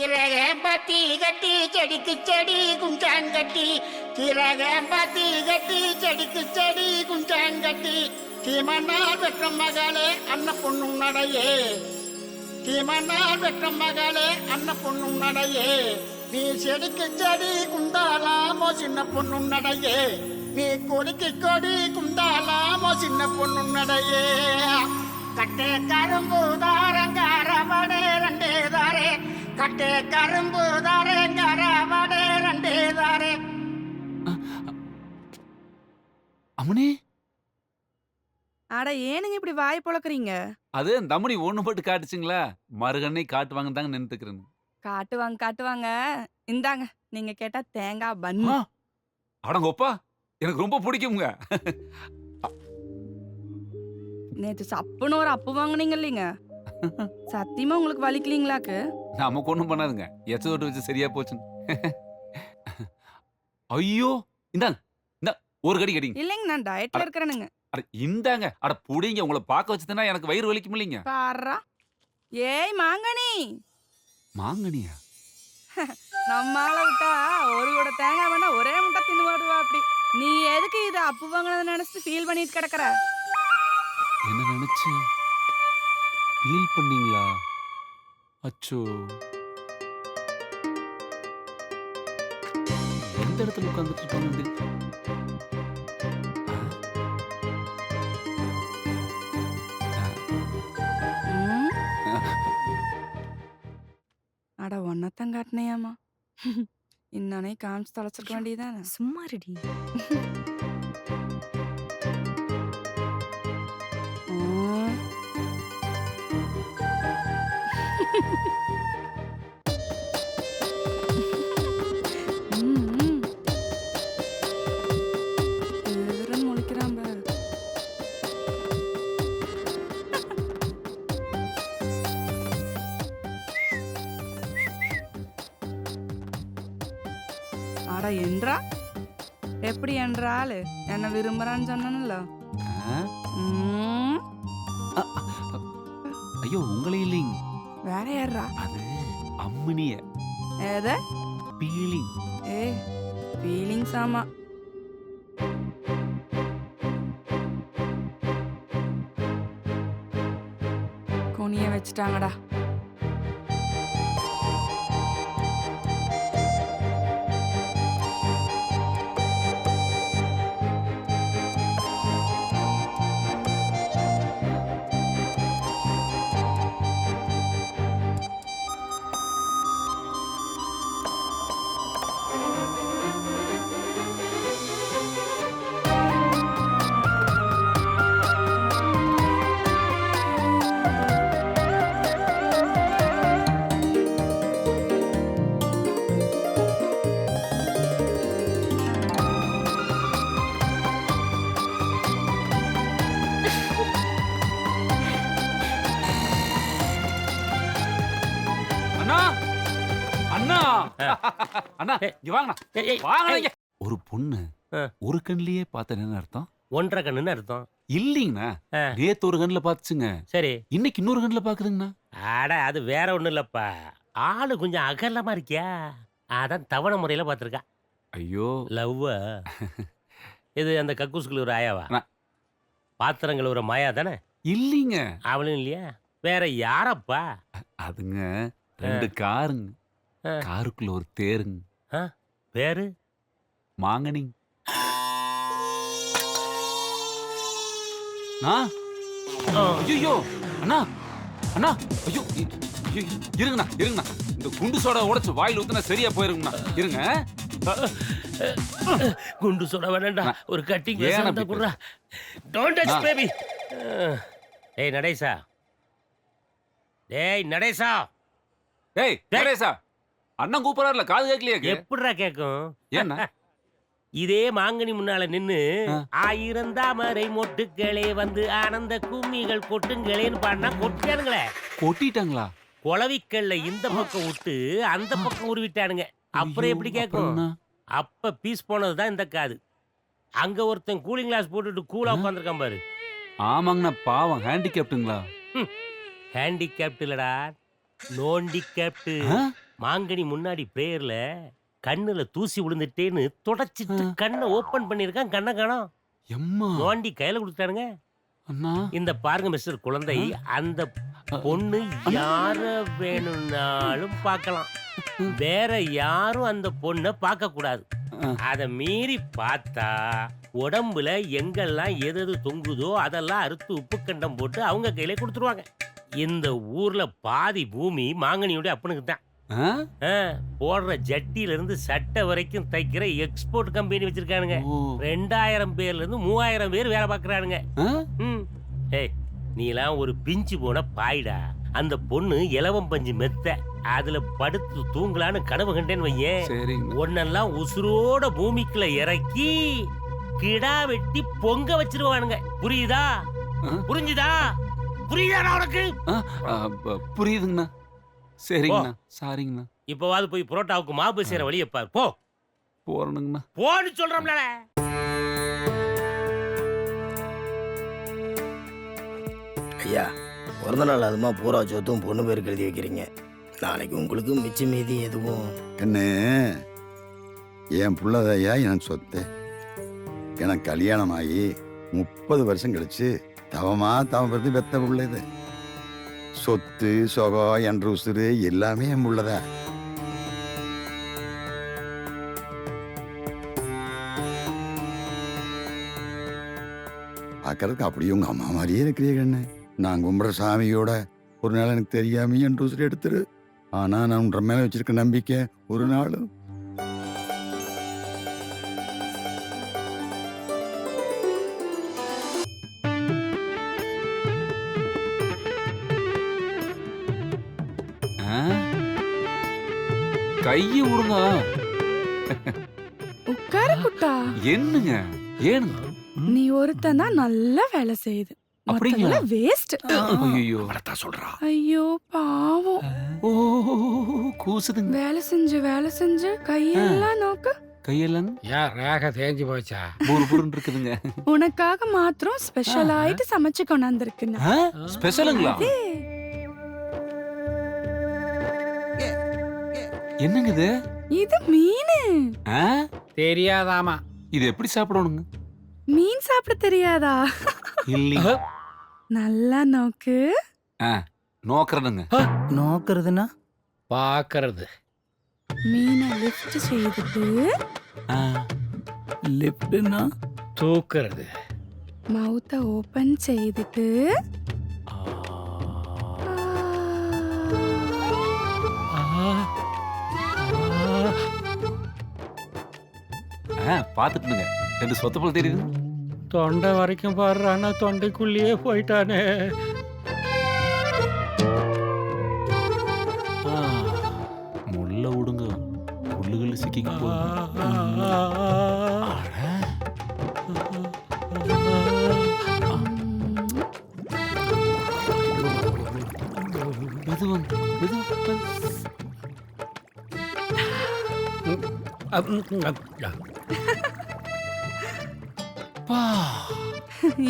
இறகம்பத்தி கட்டி செடிக்கு செடி குஞ்சான் கட்டி இறகம்பத்தி கட்டி செடிக்கு செடி குஞ்சான் கட்டி தீமண்ணால் வெற்றம் மகளே அன்ன பொண்ணும் நடையே தீமண்ணால் வெற்றம் மகளே அன்ன பொண்ணும் நடையே நீ செடிக்கு செடி குந்தாலாமோ சின்ன பொண்ணும் நடையே நீ கொடிக்கு கொடி குந்தாலாமோ சின்ன பொண்ணும் நடையே கட்டே கரும்பு தாரங்காரவடே ரெண்டே தாரே கட்டே கரும்பு தாரங்காரவடே ரெண்டே தாரே. அம்மனி, அட ஏனுங்க இப்படி வாய் பொளக்குறீங்க? அது தம்மனி ஒண்ணு போட்டு காட்டுச்சுங்களா, மறுகண்ணை காட்டுவாங்க தாங்க நின்றுக்கிறேன். காட்டுவாங்க காட்டுவாங்க. இந்தாங்க நீங்க கேட்டா தேங்காய் பன்னு. அடங்கோப்பா, எனக்கு ரொம்ப பிடிக்குங்க. நேத்து சப்புன்னு ஒரு அப்பு வாங்குனீங்க இல்லைங்க, சத்தியமா உங்களுக்கு வலிக்கலீங்களாக்கு? நமக்கு ஒண்ணும் பண்ணாதுங்க, எச்ச தொட்டு வச்சு சரியா போச்சுங்க. ஐயோ, இந்தாங்க இந்த ஒரு கடி கடிங்க. இல்லைங்க, நான் டயட்ல இருக்கிறேனுங்க. அட இந்தாங்க, அட புடிங்க, உங்களை பார்க்க வச்சுதுன்னா எனக்கு வயிறு வலிக்கும் இல்லைங்க. பாரா. ஏய் மாங்கனி. மாங்கனியா? நம்மால விட்டா ஒரு கூட தேங்காய் வேணா ஒரே முட்டை தின்னு வாடுவா அப்படி. நீ எதுக்கு இது அப்பு வாங்கினதை நினைச்சு ஃபீல் பண்ணிட்டு கிடக்குற? என்ன நினைச்சு ஃபீல் பண்ணீங்களா? அச்சோ, எந்த இடத்துல உட்கார்ந்துட்டு இருக்காங்க? அட ஒன்னத்தான் காட்டினையாமா, இன்னொன்னே காமிச்சு தொலைச்சிருக்க வேண்டியதானே. சும்மா ரெடி. முழிக்கிறான் பாரு. அட என்றா எப்படி என்றாலு என்ன விரும்புறான்னு சொன்னல. ஐயோ, உங்களே இல்லைங்க, வேற யாரா? அது அம்மனிய. ஏத ஃபீலிங்? ஏ ஃபீலிங்ஸ். ஆமா, குனிய வச்சுட்டாங்கடா. அண்ணா, அண்ணா, அண்ணா, இங்க வாங்கண்ணா. வாங்க. ஒரு பொண்ணு ஒரு கண்ணிலேயே பார்த்தேன்னு அர்த்தம்? ஒன்றரை கண்ணுன்னு அர்த்தம். இல்லீங்கண்ணா, நேத்து ஒரு கண்ணுல பாத்துச்சுங்க, சரி, இன்னைக்கு இன்னொரு கண்ணுல பாக்குதுங்கண்ணா. அட அது வேற ஒண்ணும் இல்லப்பா, ஆளு கொஞ்சம் அகலமா இருக்கியா, அதான் தவணை முறையில பாத்திருக்கா. ஐயோ, லவ்வ. இது அந்த கக்கூசுக்குள்ள ஒரு ஆயாவா? அண்ணா. பாத்திரங்கள் ஒரு மாயா தானே? இல்லீங்க, அவளும் இல்லையா? வேற யாரப்பா? அதுங்க ரெண்டு காருங்க, காருக்குள்ள ஒரு தேருங்க. பேரு மாங்கனி. ஐயோ அண்ணா, அண்ணா, ஐயோ இருங்கண்ணா, இருங்கண்ணா, இந்த குண்டு சோடா உடைச்சு வாயில் ஊத்துனா சரியா போயிருங்கண்ணா. இருங்க. குண்டு சோடா வேணாம்டா, ஒரு கட்டிங் கிளாஸ் குடுறா. Don't touch baby. டேய் நடேசா, டேய் நடேசா, டேய் நடேசா, அண்ணன் கூப்பிடறாருல, காது கேட்கலையா? எப்படிடா கேட்கும்? ஏன்னா இதே மாங்கனி முன்னால நின்னு ஆயிரம் தாமரை மொட்டுக்களே வந்து ஆனந்த கும்மிகள் கொட்டுங்களேன்னு பாடினா கொட்டிட்டானுங்களே. கொட்டிட்டாங்களா? குளவிக்கல்ல இந்த பக்கம் விட்டு அந்த பக்கம் உருவிட்டானுங்க. அப்புறம் எப்படி கேட்கும்? அப்ப பீஸ் போனதுதான் இந்த காது. அங்க ஒருத்தன் கூலிங் கிளாஸ் போட்டுட்டு கூலா உட்காந்துருக்கான் பாரு. ஆமாங்கண்ணா, பாவம் ஹேண்டிகேப்டுங்களா? ஹேண்டிகேப்ட் இல்லடா, நோண்டிகேப்ட். மாங்கனி முன்னாடி பிரேயர்ல கண்ணுல தூசி விழுந்துட்டேன்னு தொடச்சிட்டு கண்ணை ஓபன் பண்ணிருக்கான். கண்ணை காணோம். எம்மா நோண்டி கையில கொடுத்தானுங்க. அண்ணா இந்த பாருங்க மிஸ்டர் குழந்தை, அந்த பொண்ணு யார வேணும்னாலும் பார்க்கலாம். வேற யாரும் அந்த பொண்ணை பார்க்க கூடாது. அத மீறி பார்த்தா உடம்புல எங்கெல்லாம் எது தொங்குதோ அதெல்லாம் அறுத்து உப்பு கண்டம் போட்டு அவங்க கையில கொடுத்துருவாங்க. இந்த ஊர்ல பாதி பூமி மாங்கனியோட அப்பனுக்கு தான். போடுற ஜட்டியில இருந்து சட்டை வரைக்கும் தைக்கிற எக்ஸ்போர்ட் கம்பெனி வச்சிருக்கானுங்க. 2000 பேர்ல இருந்து 3000 பேர் வேலை பார்க்கறானுங்க. ஏய், நீலாம் ஒரு பிஞ்சு போன பாய்டா. அந்த பொண்ணு இலவம் பஞ்சு மெத்த, அதுல படுத்து தூங்கலான்னு கனவு கண்டேன்னு வையேன். ஒன்னெல்லாம் உசுரோட பூமிக்குள்ள இறக்கி கிடா வெட்டி பொங்க வச்சிருவானுங்க. புரியுதா? புரிஞ்சுதா? புரியுதா உனக்கு? புரியுதுங்கண்ணா. சரிங்கண்ணா, சாரிங்கண்ணா. இப்பவாது போய் புரோட்டாவுக்கு மாவு செய்யற வழியை பாரு. போ. போறணுங்கண்ணா. போன்னு சொல்றோம்ல. ஐயா, பிறந்த நாள் அதுமா பூரா சொத்தும் பொண்ணு பேருக்கு எழுதி வைக்கிறீங்க. நாளைக்கு உங்களுக்கு மிச்சம் மீதி எதுவும்? கண்ணு, என் புள்ளதையா எனக்கு சொத்து. எனக்கு கல்யாணம் ஆகி 30 வருஷம் கழிச்சு தவமா தவப்படுத்தி பெத்த புள்ள இது. சொத்து சொகம் என்ற உசுறு எல்லாமே என் புள்ளதா. பார்க்கறதுக்கு அப்படியே உங்க அம்மா மாதிரியே இருக்கிறீ கண்ணு. நான் கும்பிட்ற சாமியோட ஒரு நாள் எனக்கு தெரியாம என் உசுறு எடுத்துரு. ஆனா நான் உன்ற மேல வச்சிருக்க நம்பிக்கை ஒரு நாள் கைய விடுங்க. உட்கார குட்டா. என்னங்க ஏனுங்க? நீ ஒருத்தன் தான் நல்ல வேலை செய்யுது. அப்படிங்களா? வேஸ்ட். ஐயோ சொல்றா. ஐயோ பாவம். ஓ கூசுதுங்க. வேலை செஞ்சு கையெல்லாம் நோக்கு. கையெல்லாம் ரேக தேஞ்சு போச்சா? புருன்னு இருக்குதுங்க. உனக்காக மாத்திரம் ஸ்பெஷல் ஆயிட்டு சமைச்சு கொண்டாந்துருக்குன்னு. ஸ்பெஷலுங்களா? என்னங்க இது? இது மீன். தெரியாதாமா? இது எப்படி சாப்பிடணுங்க? மீன் சாப்பிட தெரியாதா? இல்ல. நல்லா நோக்கு. நோக்கறதுங்க. நோக்கிறதுனா பாக்குறது. மீனை லிஃப்ட் செய்துட்டு. லிஃப்ட்னா தூக்குறது. மவுத்தை ஓபன் செய்துட்டு. பாத்துட்டுங்க. 2 சொத்த போல தெரியுது. தொண்டை வரைக்கும் பாடுறானா, தொண்டைக்குள்ளேயே போயிட்டானே. முள்ள விடுங்க. முள்ளுகள் சிக்கிக்க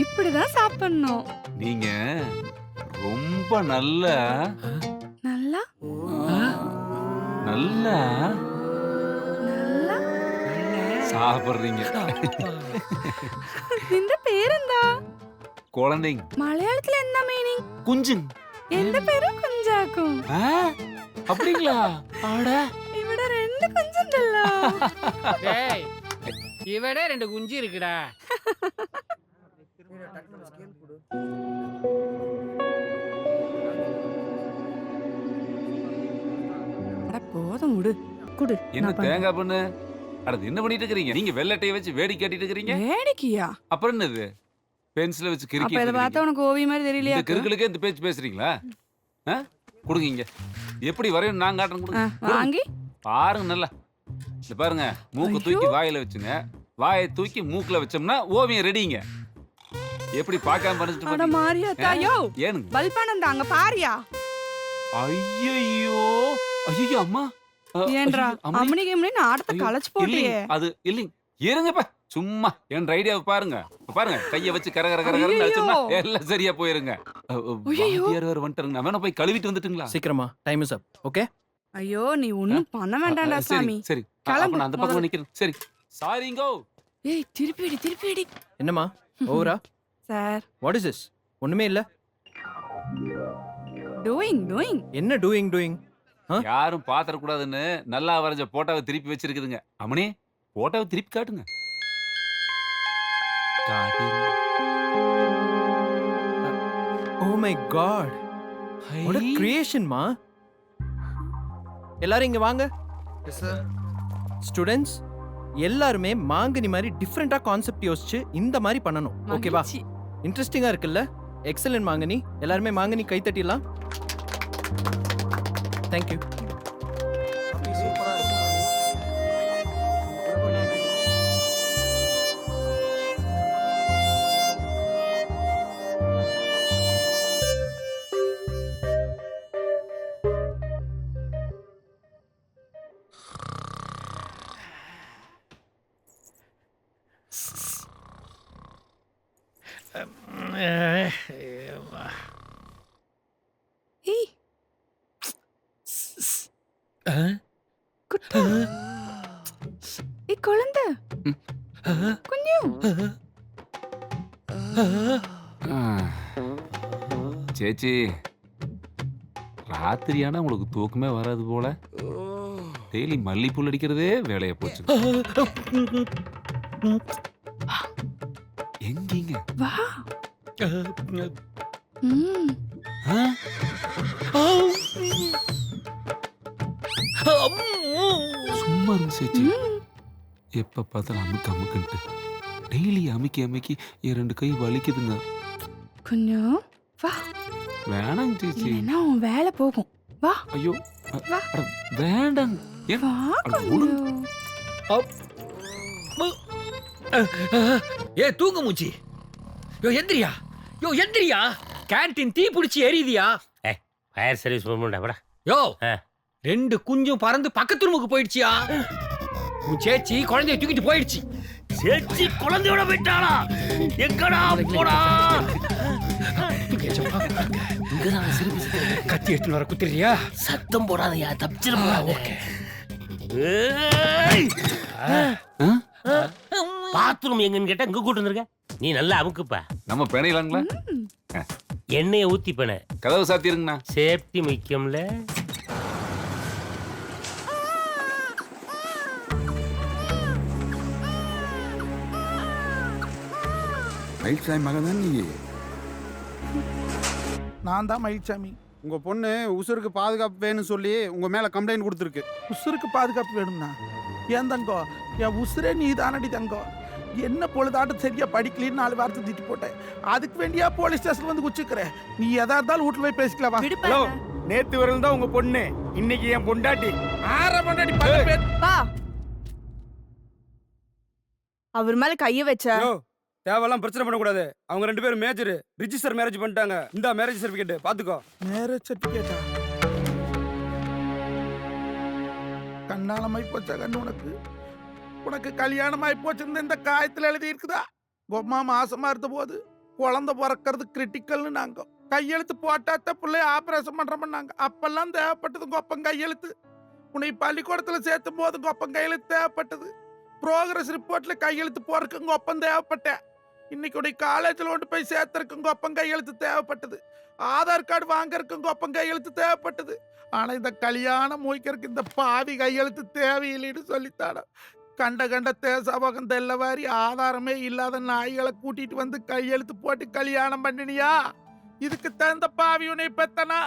இப்படிதான் சாப்பிடணும். நீங்க ரொம்ப நல்ல நல்லா நல்லா நல்லா சாப்பிடுறீங்க. இந்த பேர் എന്താ? குழந்தைங்க. മലയാളത്തിൽ എന്താ മീനിങ്? കുഞ്ചും. എന്റെ പേര് കുഞ്ചാക്കും. அப்படிங்களா? ஆட ഇവിടെ 2 കുഞ്ചുണ്ടല്ലോ. ஏய், இவடே 2 குஞ்சு இருக்குடா. அட போதும் விடு. குடு. என்ன தேங்காய் பண்ணு? அட என்ன பண்ணிட்டு இருக்கீங்க? நீங்க வெள்ளட்டைய வச்சு வேடி கேட்டிட்டு இருக்கீங்க? வேடிக்கையா? அப்புறம் என்னது? பென்சிலை வச்சு அப்ப கிறுக்கி. இத பார்த்தா உனக்கு ஓவியம் மாதிரி தெரியலையா? இந்த கிறுக்கலுக்கே இந்த பேச்சு பேசுறீங்களா? கொடுங்க இங்க. எப்படி வரையும் நான் காட்டுறேன். கொடுங்க. வாங்கி பாருங்க நல்லா. இந்த பாருங்க, மூக்கு தூக்கி வாயில வச்சுங்க. வாயை தூக்கி மூக்குல வச்சோம்னா ஓவியம் ரெடிங்க. எப்படி பார்க்காம பண்ணிட்டு அட மாரியா தாயோ. ஏனுங்க? பல்பானந்தா அங்க பாரியா? ஐயோ ஐயோ அம்மா. ஏன்றா அம்மனி கேம்னே ஆடத்தை கலச்சு போட்டியே. அது இல்லைங்க. இருங்கப்பா சும்மா என் ஐடியாவை பாருங்க. பாருங்க கையை வச்சு கர கர கரன்னு அடிச்சோம்னா எல்லாம் சரியா போயிருங்க. வாத்தியார் வேற வந்துட்டாருங்க. நான் வேணா போய் கழுவிட்டு வந்துட்டுங்களா? சீக்கிரமா, டைம் இஸ் அப். ஓகே, ஐயோ நீ ஒண்ணும் பண்ண வேண்டாம்டா சரி சாமி. சரி கிளம்பு, அப்ப நான் அந்த பக்கம் நிக்கிறேன். சரி சாரிங்கோ. ஏய் திருப்பிடி. என்னம்மா ஓவரா? Sir what is this? ஒண்ணுமே இல்ல. டூயிங். என்ன டூயிங்? யாரும் பாத்திர கூடாதுன்னு நல்லா வரைஞ்ச போட்டோவை திருப்பி வச்சிருக்குதுங்க. அம்மனி போட்டோவை திருப்பி காட்டுங்க. காட்டுங்க. Oh my God, what a creation மா. எல்லாரும் இங்க வாங்க. Yes sir. ஸ்டூடண்ட்ஸ் எல்லாருமே மாங்கனி மாதிரி டிஃப்ரெண்டா கான்செப்ட் யோசிச்சு இந்த மாதிரி பண்ணணும். ஓகேவா? இன்ட்ரெஸ்டிங்கா இருக்குல்ல? எக்ஸலென்ட் மாங்கனி. எல்லாருமே மாங்கனி கை தட்டிடலாம். தேங்க்யூ. ஏய் குட்டா. ஏய் குழந்தை குஞ்சு. சேச்சி ராத்திரியானா உங்களுக்கு தூக்கமே வராது போல. டெய்லி மல்லிப்பூல் அடிக்கிறதே வேலையா போச்சு. எங்கீங்க? வா. ம். சும்மா இருந்து சேச்சி. எப்ப பார்த்தாலும் அமுக்குன்ட்டு டெய்லி அமுக்கி என் 2 கை வலிக்குதுங்க. கொஞ்சம் வா. வேணாங்க சேச்சி. இல்லைன்னா உன் வேலை போகும். வா. ஐயோ வா. அட, வேண்டாங்க. ஏன்? வா அட, கொஞ்சம். ஏ தூங்க மூச்சி. யோ எந்திரியா. கேண்டீன் தீ பிடிச்சி எரியுதியா? ஃபயர் சர்வீஸ் போடா. யோ ஆ. 2 குஞ்சும் பறந்து பக்கத்து ரூமுக்கு போயிடுச்சியா? உன் சேச்சி குழந்தைய தூக்கிட்டு போயிடுச்சு. சேச்சி குழந்தையோட போயிட்டாளா? எங்கடா போடா? கத்தி எடுத்துன்னு வர குத்துறியா? சத்தம் போடாதயா, தப்பிச்சிருப்பாங்க. பாத்ரூம் எங்கன்னு கேட்டா இங்க கூட்டு வந்திருக்க. நீ நல்லா அமுக்குப்பா. நம்ம பிணையலாங்களா? எண்ணெயை ஊத்தி பண்ண. கதவு சாத்திருங்கண்ணா. சேஃப்டி முக்கியம்ல. மயில்சாமி மகன் தான் நீ. நான் தான் மயில்சாமி. உங்க பொண்ணு உசுருக்கு பாதுகாப்பு வேணும்னு சொல்லி உங்க மேல கம்ப்ளைண்ட் கொடுத்துருக்கு. உசுருக்கு பாதுகாப்பு வேணும்னா ஏன் தங்கோ? என் உசுரே நீ தானடி தங்கோ. என்ன பொழுதாட்டம் சரியா படிக்கலின்னு 4 வார்த்தை திட்டி போட்டேன். அதுக்கு வேண்டியா போலீஸ் ஸ்டேஷன் வந்து குச்சிக்கிறேன். நீ எதா இருந்தாலும் வீட்டுல போய் பேசிக்கலாம். ஹலோ, நேத்து வரல் தான் உங்க பொண்ணு, இன்னைக்கு என் பொண்டாட்டி. பொண்டாட்டி வா. அவர் மேல கைய வச்ச. தேவையெல்லாம் பிரச்சனை பண்ணக்கூடாது. அவங்க 2 பேரும் மேஜர் ரிஜிஸ்டர் மேரேஜ் பண்ணிட்டாங்க. இந்த மேரேஜ் சர்டிபிகேட் பாத்துக்கோ. மேரேஜ் சர்டிபிகேட்டா? கண்ணாலமாய் போச்சா கண்ணு உனக்கு? உனக்கு கல்யாணமாய் போச்சிருந்த இந்த காயத்துல எழுதி இருக்குதா? உம்மா மாசமா இருந்த போது குழந்தை பிறக்கிறது கிரிட்டிக்கல்னு நாங்க கையெழுத்து போட்டாத்த பிள்ளைய ஆபரேஷன் பண்றோம்னாங்க. அப்பெல்லாம் தேவைப்பட்டது கொப்பம் கையெழுத்து. உன்னை பள்ளிக்கூடத்துல சேர்த்தும் போது கொப்பம் கையெழுத்து தேவைப்பட்டது. ப்ரோக்ரஸ் ரிப்போர்ட்ல கையெழுத்து போறதுக்கு கொப்பம் தேவைப்பட்டேன். இன்னைக்கு உடைய காலேஜில் கொண்டு போய் சேர்த்துறதுக்கு கொப்பம் கையெழுத்து தேவைப்பட்டது. ஆதார் கார்டு வாங்கறதுக்கு கொப்பம் கையெழுத்து தேவைப்பட்டது. ஆனா இந்த கல்யாணம் முடிக்கிறதுக்கு இந்த பாவி கையெழுத்து தேவையில்லைன்னு சொல்லித்தாட. கண்ட தேசபகம் தெல்லவாரி ஆதாரமே இல்லாத நாய்களை கூட்டிட்டு வந்து கையெழுத்து போட்டு கல்யாணம் பண்ணினியா? இதுக்கு தகுந்த பாவி உன்னை பெத்தனா?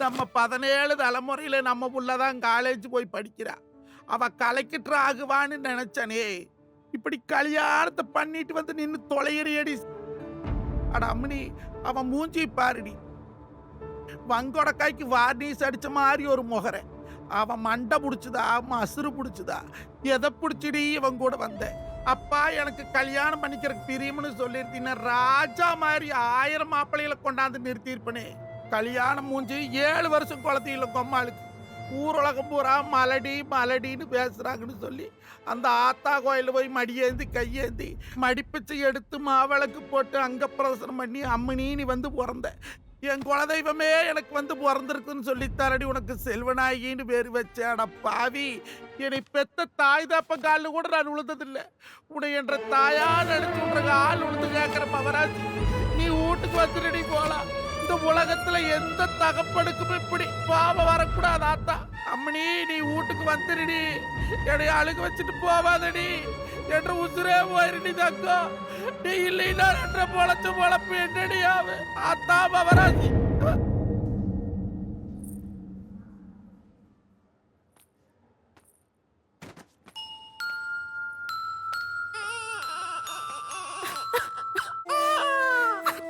நம்ம 17 தலைமுறையில நம்ம புள்ளதான் காலேஜ் போய் படிக்கிறா. அவ கலெக்டர் ஆகுவான்னு நினைச்சனே. இப்படி கல்யாணத்தை பண்ணிட்டு வந்து நின்னு தொலையறியடி. அட அம்மனி, அவன் மூஞ்சி பாருடி. வங்கோட கைக்கு வார்னிஸ் அடிச்ச மாதிரி ஒரு முகரை. அவன் மண்டை புடிச்சுதா மசுறு புடிச்சுதா எதை புடிச்சிடி இவன் கூட வந்த? அப்பா எனக்கு கல்யாணம் பண்ணிக்கிறதுக்கு பிரியம்னு சொல்லிருந்தீங்கன்னா ராஜா மாதிரி 1000 மாப்பிள்ளைகளை கொண்டாந்து நிறுத்திருப்பனே. கல்யாணம் மூஞ்சி 7 வருஷம் குழந்தையில கொம்மாளுக்கு. ஊரலகம் பூரா மலடின்னு பேசுறாங்கன்னு சொல்லி அந்த ஆத்தா கோயில போய் மடியேந்தி கையேந்தி மடிப்பிச்சு எடுத்து மாவிளக்கு போட்டு அங்க பிரசனம் பண்ணி அம்மனின்னு வந்து பிறந்த. என் குலதெய்வமே எனக்கு வந்து பிறந்திருக்குன்னு சொல்லித்தாரடி உனக்கு செல்வநாயகின்னு பேர் வச்சேட பாவி. என்னை பெத்த தாய் தாப்ப காலில் கூட நான் விழுந்ததில்லை. உன்னை என்ற தாயா நினைச்சு உன்ற கால் விழுந்து கேட்கிற மகராஜ், நீ வீட்டுக்கு வந்துடுடி போலாம். இந்த உலகத்துல எந்த தகப்பனுக்கும் இப்படி பாவம் வரக்கூடாது ஆத்தா. அம்மனி நீ வீட்டுக்கு வந்துடுடி, என்னை அழுக வச்சுட்டு போவாதடி. என்ற உசுரே போயிருடி தக்கா. நீ இல்லைன்னா என்ற பொழச்ச பொழப்பு என்னடி ஆவு ஆத்தா மகராஜ்.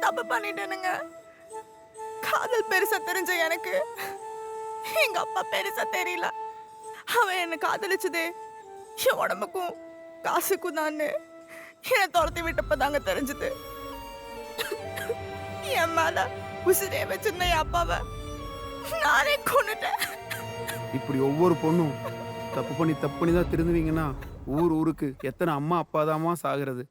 தப்பு பண்ணிட்டேனுங்க. காதல் பெருசா தெரிஞ்ச எனக்கு எங்க அப்பா பெருசா தெரியல. அவன் என்ன காதலிச்சதே என் உடம்புக்கும் காசுக்கும் தான் என்னை துரத்தி விட்டப்பதாங்க தெரிஞ்சது. என் மேல உசிரே வச்சிருந்த என் அப்பாவை நானே கொன்னுட்டேன். இப்படி ஒவ்வொரு பொண்ணும் தப்பு பண்ணி தான் திருந்துவீங்கன்னா ஊருக்கு எத்தனை அம்மா அப்பா தாமா சாகிறது.